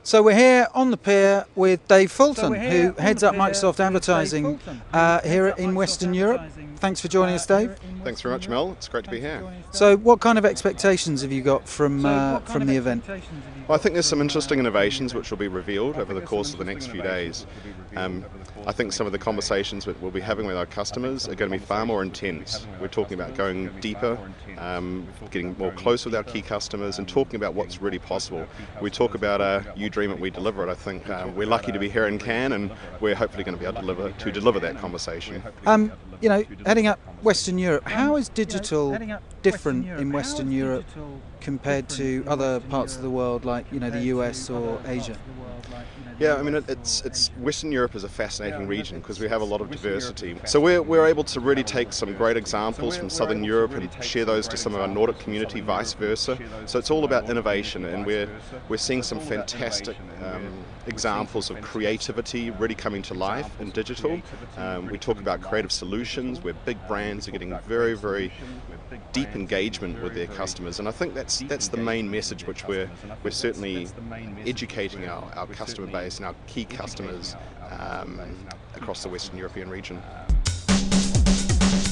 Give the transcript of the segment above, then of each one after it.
So we're here on the pier with Dave Fulton, who heads up Microsoft Advertising here in Western Europe. Thanks for joining us, Dave. Thanks very much, Mel. It's great to be here. So what kind of expectations have you got from the event? Well, I think there's some interesting innovations which will be revealed over the course of the next few days. I think some of the conversations that we'll be having with our customers are going to be far more intense. We're talking about going deeper, getting more close with our key customers and talking about what's really possible. We talk about You Dream It, We Deliver It. I think we're lucky to be here in Cannes, and we're hopefully going to be able to deliver that conversation. You know, heading up Western Europe, how is digital different in Western Europe compared to other parts of the world, like the US or Asia? Yeah, I mean, it's Western Europe is a fascinating region because we have a lot of diversity. So we're able to really take some great examples from Southern Europe and share those to some of our Nordic community, vice versa. So it's all about innovation, and we're seeing some fantastic examples of creativity really coming to life in digital. We talk about creative solutions where big brands are getting very, very deep engagement with their customers, and I think that's the main message which we're certainly educating our customer base and our key customers across the Western European region.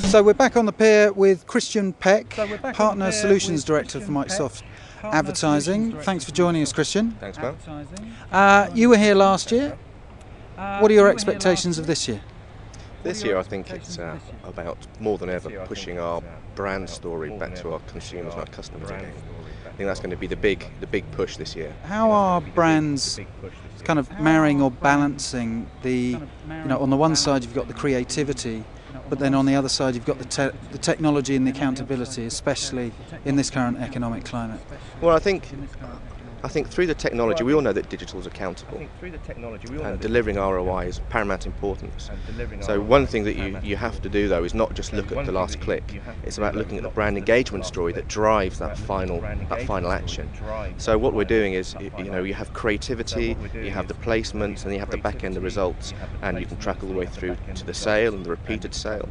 So we're back on the pier with Christian Peck, Partner Solutions Director for Microsoft Advertising. Thanks for joining us, Christian. Thanks, Mel. You were here last year. What are your expectations of this year? This year I think it's about, more than ever, pushing our brand story back to our consumers and our customers again. I think that's going to be the big push this year. How are brands kind of marrying or balancing the, on the one side you've got the creativity, but then on the other side you've got the technology and the accountability, especially in this current economic climate? Well, I think through the technology, we all know that digital is accountable, and delivering ROI is paramount importance. So one thing that you have to do, though, is not just look at the last click. It's about looking at the brand engagement story that drives that final action. So what we're doing is, you have creativity, you have the placements, and you have the back end, the results, and you can track all the way through to the sale and the repeated sale.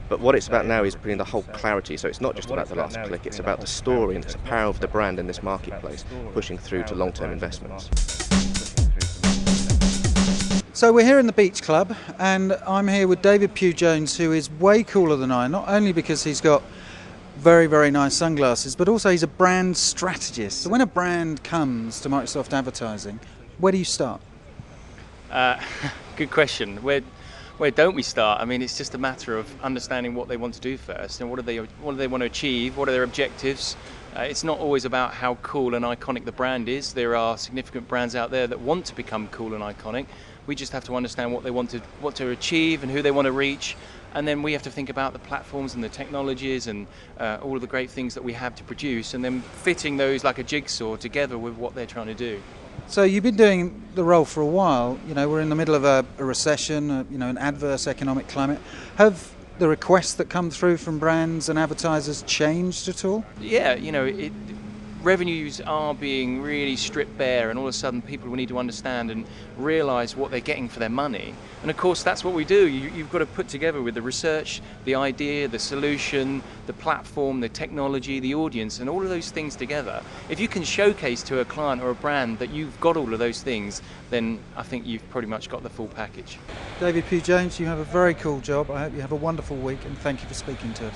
But what it's about now is bringing the whole clarity. So it's not just about the last click, it's about the story and it's the power of the brand in this marketplace, pushing through to long-term investments. So we're here in the Beach Club, and I'm here with David Pugh-Jones, who is way cooler than I, not only because he's got very, very nice sunglasses, but also he's a brand strategist. So when a brand comes to Microsoft Advertising, where do you start? Good question. Where don't we start? I mean, it's just a matter of understanding what they want to do first, and what do they want to achieve, what are their objectives. It's not always about how cool and iconic the brand is. There are significant brands out there that want to become cool and iconic. We just have to understand what they want to achieve and who they want to reach, and then we have to think about the platforms and the technologies and all of the great things that we have to produce, and then fitting those like a jigsaw together with what they're trying to do. So you've been doing the role for a while. We're in the middle of a recession, an adverse economic climate. Have the requests that come through from brands and advertisers changed at all? Yeah, revenues are being really stripped bare, and all of a sudden people will need to understand and realise what they're getting for their money. And of course that's what we do. You've got to put together with the research, the idea, the solution, the platform, the technology, the audience, and all of those things together. If you can showcase to a client or a brand that you've got all of those things, then I think you've pretty much got the full package. David Pugh-Jones, you have a very cool job. I hope you have a wonderful week, and thank you for speaking to us.